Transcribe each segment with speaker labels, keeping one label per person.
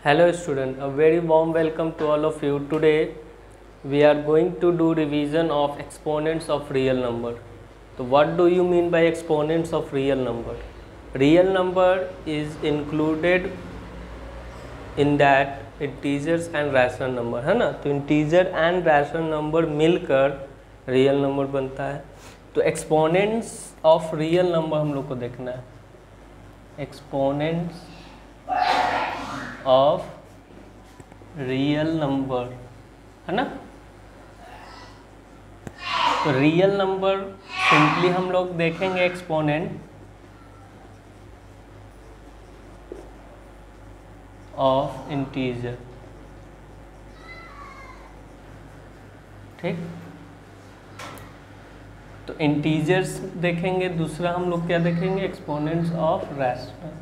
Speaker 1: Hello student, a very warm welcome to all of you. Today we are going to do revision of exponents of real number. So what do you mean by exponents of real number? Real number is included in that integers and rational number, है ना. तो integer and rational number मिलकर real number बनता है. तो exponents of real number हम लोग को देखना है. एक्सपोनेंट्स ऑफ रियल नंबर, है ना. तो रियल नंबर सिंपली हम लोग देखेंगे एक्सपोनेंट ऑफ इंटीजर. ठीक, तो इंटीजर्स देखेंगे. दूसरा हम लोग क्या देखेंगे, एक्सपोनेंट्स ऑफ रैशनल,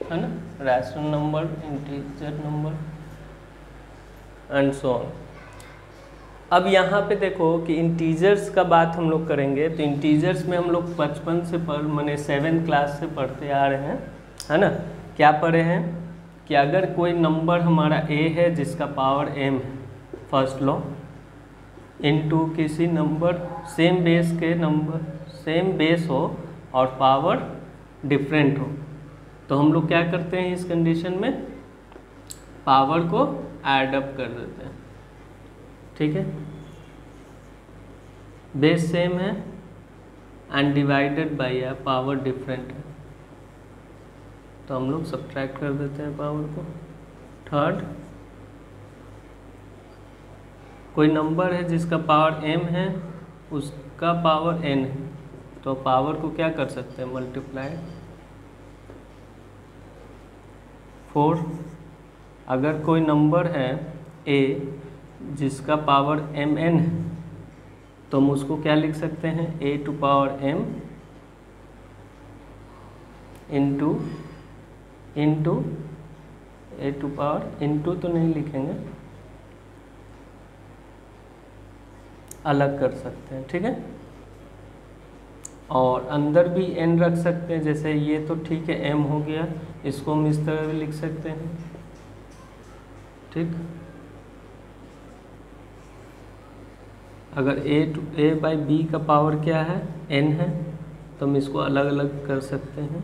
Speaker 1: है ना. Rational number, integer number and so on. अब यहाँ पे देखो कि इंटीजर्स का बात हम लोग करेंगे. तो इंटीजर्स में हम लोग बचपन से माने 7th क्लास से पढ़ते आ रहे हैं, है ना. क्या पढ़े हैं कि अगर कोई नंबर हमारा a है जिसका पावर m है, फर्स्ट लॉ, इनटू किसी नंबर सेम बेस के नंबर सेम बेस हो और पावर डिफरेंट हो, तो हम लोग क्या करते हैं इस कंडीशन में, पावर को ऐड अप कर देते हैं. ठीक है, बेस सेम है and divided by power different है, तो हम लोग सब्ट्रैक्ट कर देते हैं पावर को. थर्ड, कोई नंबर है जिसका पावर m है, उसका पावर n है, तो पावर को क्या कर सकते हैं, मल्टीप्लाई. 4, अगर कोई नंबर है a जिसका पावर mn है, तो हम उसको क्या लिख सकते हैं, a to power m into a to power, into तो नहीं लिखेंगे, अलग कर सकते हैं. ठीक है, और अंदर भी n रख सकते हैं. जैसे ये तो ठीक है, m हो गया, इसको हम इस तरह भी लिख सकते हैं. ठीक, अगर a बाई b का पावर क्या है, n है, तो हम इसको अलग अलग कर सकते हैं.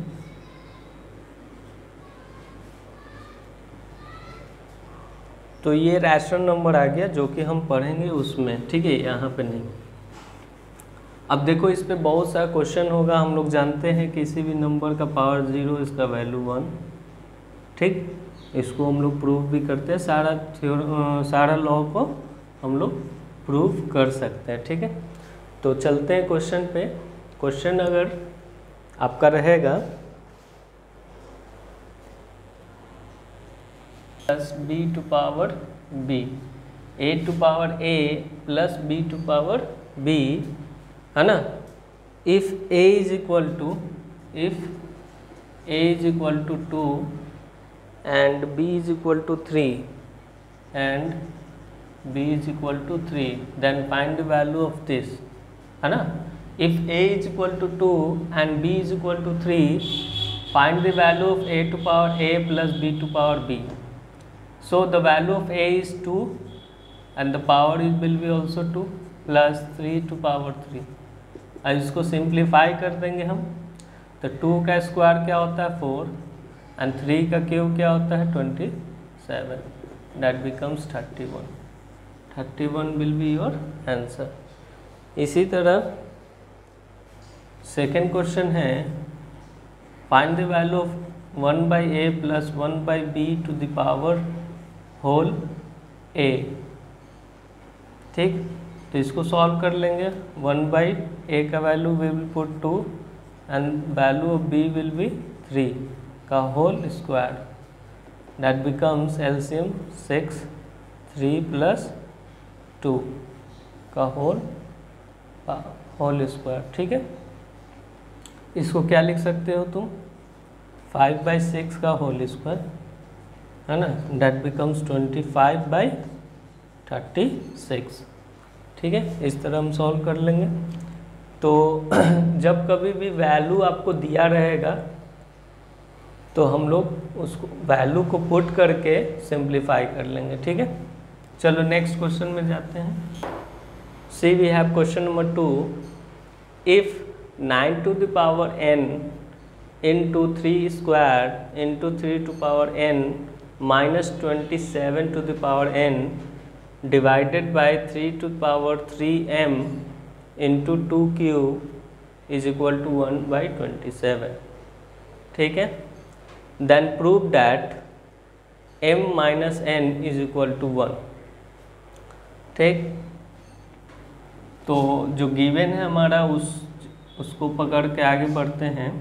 Speaker 1: तो ये रैशनल नंबर आ गया जो कि हम पढ़ेंगे उसमें. ठीक है, यहाँ पे नहीं. अब देखो इस पे बहुत सारा क्वेश्चन होगा. हम लोग जानते हैं किसी भी नंबर का पावर 0, इसका वैल्यू 1. ठीक, इसको हम लोग प्रूव भी करते हैं. सारा लॉ को हम लोग प्रूव कर सकते हैं. ठीक है, तो चलते हैं क्वेश्चन पे. क्वेश्चन अगर आपका रहेगा plus b to power b, a to power a plus b to power b, है ना. If a is equal to 2 and b is equal to 3 and b is equal to 3, then find the value of this, है ना. If a is equal to 2 and b is equal to 3, find the value of a to power a plus b to power b. So the value of a is 2 and the power will be also 2 plus 3 to power 3. अब इसको simplify कर देंगे हम. तो 2 का square क्या होता है, 4 एंड 3 का क्यूब क्या होता है, 27. That becomes 31. 31 will be your answer. इसी तरह सेकेंड क्वेश्चन है, find the value of 1 by a plus 1 by b to the power whole a. ठीक, तो इसको सॉल्व कर लेंगे. 1 बाई a का value we will put 2 and value of b will be 3 का whole square. That becomes LCM 6, 3 plus 2 का whole square. ठीक है, इसको क्या लिख सकते हो तुम, 5 बाई 6 का होल स्क्वायर, है ना. That becomes 25 by 36. ठीक है, इस तरह हम सॉल्व कर लेंगे. तो जब कभी भी वैल्यू आपको दिया रहेगा तो हम लोग उसको वैल्यू को पुट करके सिंप्लीफाई कर लेंगे। ठीक है, चलो नेक्स्ट क्वेश्चन में जाते हैं। See we have question number 2, if 9 to the power n into 3 square into 3 to power n minus 27 to the power n divided by 3 to the power 3m into 2 cube is equal to 1 by 27। ठीक है, then prove that m minus n is equal to 1। ठीक, तो जो given है हमारा उसको पकड़ के आगे बढ़ते हैं।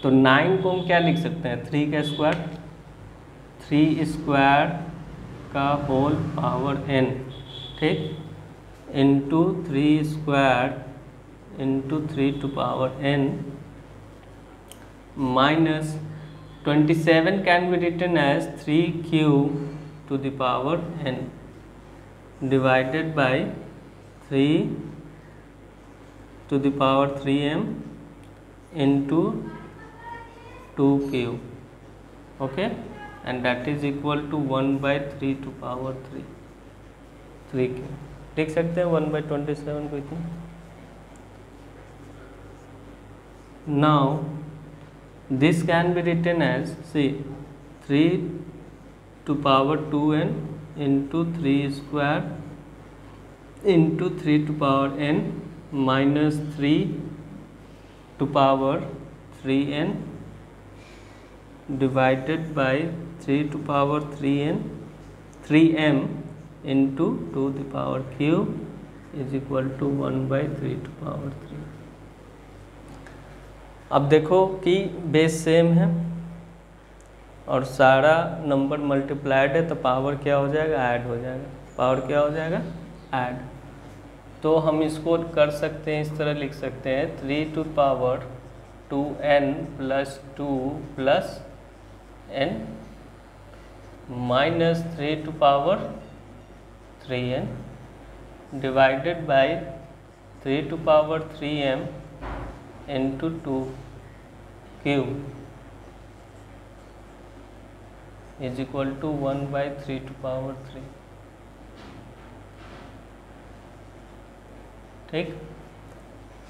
Speaker 1: तो 9 को हम क्या लिख सकते हैं, 3 का स्क्वायर, 3 स्क्वायर का होल पावर n, ठीक, into 3 square into 3 to power n minus 27 can be written as 3 cube to the power n divided by 3 to the power 3m into 2 cube, okay, and that is equal to 1 by 3 to power 3 cube। लिख सकते हैं 1 by 27 को इतना। now this can be written as, see, 3 to power 2n into 3 square into 3 to power n minus 3 to power 3n divided by 3 to power 3m into 2 the power cube is equal to 1 by 3 to power 3। अब देखो कि base same है और सारा number multiplied है, तो power क्या हो जाएगा, ऐड हो जाएगा। पावर क्या हो जाएगा, ऐड। तो हम इसको कर सकते हैं, इस तरह लिख सकते हैं 3 to power 2n plus 2 plus n minus 3 to power 3n divided by 3 to power 3m into 2 cube is equal to 1 by 3 to power 3। ठीक,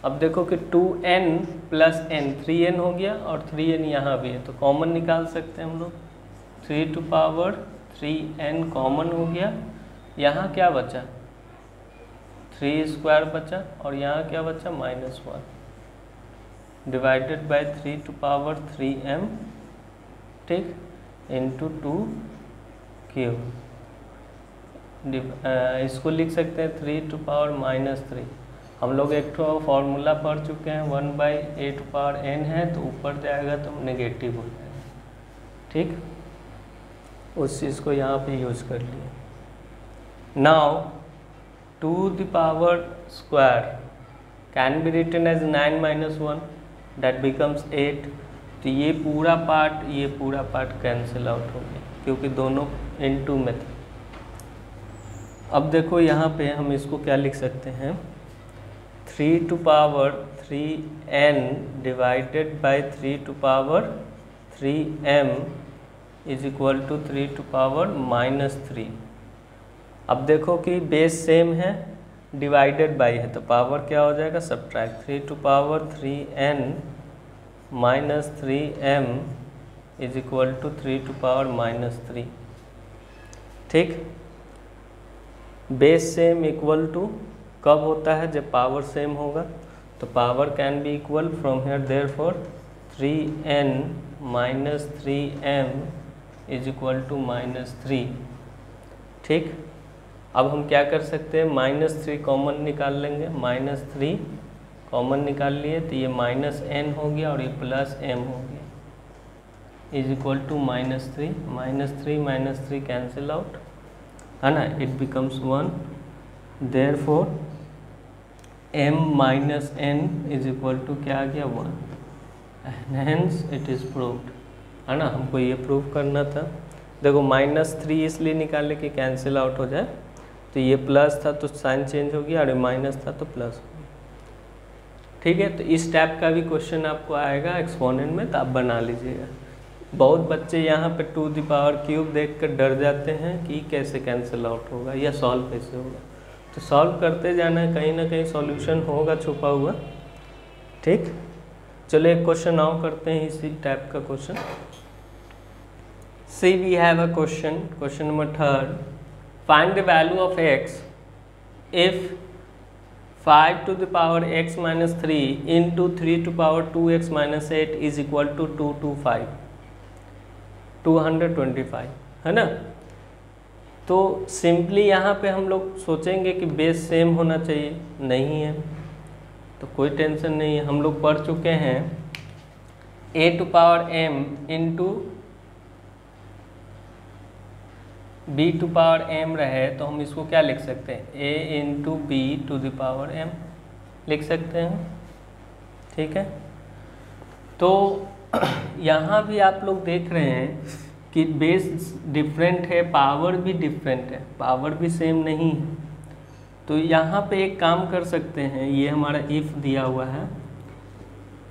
Speaker 1: अब देखो कि 2n प्लस n, 3n हो गया और 3n यहाँ भी है, तो कॉमन निकाल सकते हैं हम लोग। 3 to पावर 3n कॉमन हो गया, यहाँ क्या बचा, 3 स्क्वायर बचा और यहाँ क्या बचा, -1 divided by 3 to power 3m, ठीक, इंटू 2 क्यूब। इसको लिख सकते हैं 3 to पावर -3। हम लोग एक तो फॉर्मूला पढ़ चुके हैं, 1 by a to power n है, तो ऊपर जाएगा तो नेगेटिव हो जाएगा। ठीक, उस चीज़ को यहाँ पे यूज कर लिए। Now 2 the power square can be written as 9 minus 1, that becomes 8। तो ये पूरा पार्ट कैंसिल आउट हो गया क्योंकि दोनों इनटू में थे। अब देखो यहाँ पे हम इसको क्या लिख सकते हैं, 3 to power 3n divided by 3 to power 3m is equal to 3 to power -3। अब देखो कि बेस सेम है, डिवाइडेड बाय है, तो पावर क्या हो जाएगा, subtract. 3 to power 3n minus 3m is equal to 3 to power -3। ठीक, बेस सेम इक्वल टू कब होता है, जब पावर सेम होगा। तो power can be equal from here, therefore 3n minus 3m is equal to -3। ठीक, अब हम क्या कर सकते हैं, -3 कॉमन निकाल लेंगे, -3 कॉमन निकाल लिए तो ये -n हो गया और ये +m हो गया, is equal to -3 -3 cancel out, है ना, it becomes 1। Therefore m minus n is equal to क्या आ गया, 1। हेंस इट इज़ प्रूव्ड, है ना, हमको ये प्रूव करना था। देखो -3 इसलिए निकाले कि कैंसिल आउट हो जाए, तो ये प्लस था तो साइन चेंज हो गया और ये माइनस था तो प्लस हो गया। ठीक है, तो इस टाइप का भी क्वेश्चन आपको आएगा एक्सपोनेंट में, तो आप बना लीजिएगा। बहुत बच्चे यहाँ पे 2 द पावर क्यूब देख कर डर जाते हैं कि कैसे कैंसिल आउट होगा या सॉल्व कैसे होगा। तो सॉल्व करते जाना है, कहीं ना कहीं सॉल्यूशन होगा छुपा हुआ। ठीक, चलो एक क्वेश्चन और करते हैं इसी टाइप का question. See we have a question number 3, find the value of x if 5 to the power x minus 3 into 3 to power 2x minus 8 is equal to 225, है ना। तो सिंपली यहाँ पे हम लोग सोचेंगे कि बेस सेम होना चाहिए, नहीं है तो कोई टेंशन नहीं है। हम लोग पढ़ चुके हैं a to power m into b to power m रहे तो हम इसको क्या लिख सकते हैं, a into b to the power m लिख सकते हैं। ठीक है, तो यहाँ भी आप लोग देख रहे हैं कि बेस डिफरेंट है, पावर भी डिफरेंट है, पावर भी सेम नहीं है। तो यहाँ पे एक काम कर सकते हैं, ये हमारा इफ दिया हुआ है,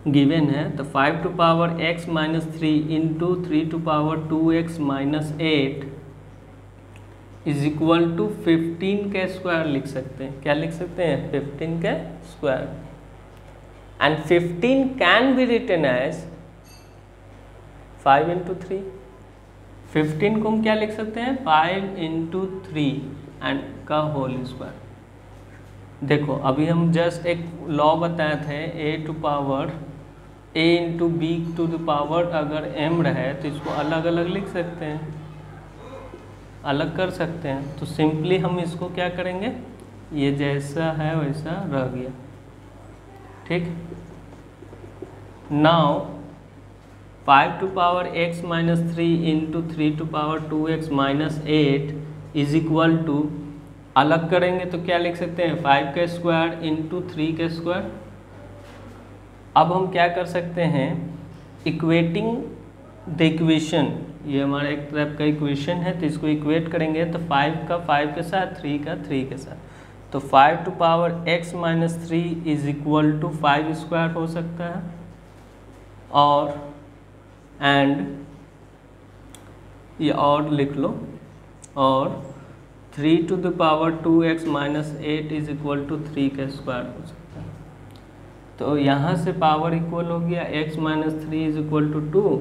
Speaker 1: गिवन है, तो 5 to power x minus 3 into 3 to power 2x minus 8 is equal to 15 के स्क्वायर लिख सकते हैं। क्या लिख सकते हैं, 15 के square. And 15 can be written as 5 into 3। 15 को हम क्या लिख सकते हैं, 5 इंटू 3 एंड का होल स्क्वायर। देखो अभी हम जस्ट एक लॉ बताए थे, a to power a into b to the power अगर m रहे तो इसको अलग अलग लिख सकते हैं, अलग कर सकते हैं। तो सिंपली हम इसको क्या करेंगे, ये जैसा है वैसा रह गया। ठीक, now 5 to power x minus 3 into 3 to power 2x minus 8 is equal to, अलग करेंगे तो क्या लिख सकते हैं, 5 का स्क्वायर इंटू 3 का स्क्वायर। अब हम क्या कर सकते हैं, इक्वेटिंग द इक्वेशन, ये हमारा एक टाइप का इक्वेशन है, तो इसको इक्वेट करेंगे तो 5 का 5 के साथ, 3 का 3 के साथ, तो 5 to power x minus 3 is equal to 5 square हो सकता है। और एंड ये और लिख लो, और 3 to the power 2x minus 8 is equal to 3 का स्क्वायर हो सकता है। तो यहाँ से पावर इक्वल हो गया, x minus 3 is equal to 2,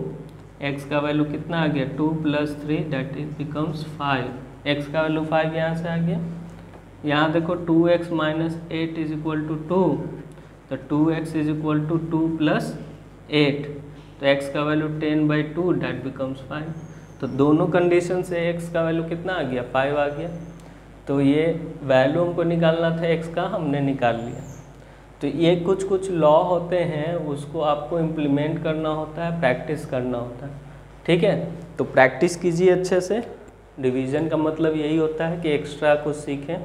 Speaker 1: x का वैल्यू कितना आ गया, 2 plus 3 that is becomes 5, x का वैल्यू 5 यहाँ से आ गया। यहाँ देखो 2x minus 8 is equal to 2, तो 2x is equal to 2 plus 8, तो x का वैल्यू 10/2 दैट बिकम्स 5। तो दोनों कंडीशन से x का वैल्यू कितना आ गया, 5 आ गया। तो ये वैल्यू हमको निकालना था x का, हमने निकाल लिया। तो ये कुछ कुछ लॉ होते हैं, उसको आपको इम्प्लीमेंट करना होता है, प्रैक्टिस करना होता है। ठीक है, तो प्रैक्टिस कीजिए अच्छे से। डिवीज़न का मतलब यही होता है कि एक्स्ट्रा कुछ सीखें,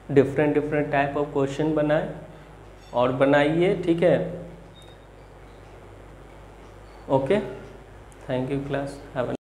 Speaker 1: डिफरेंट टाइप ऑफ क्वेश्चन बनाएं और बनाइए। ठीक है, okay, thank you class, have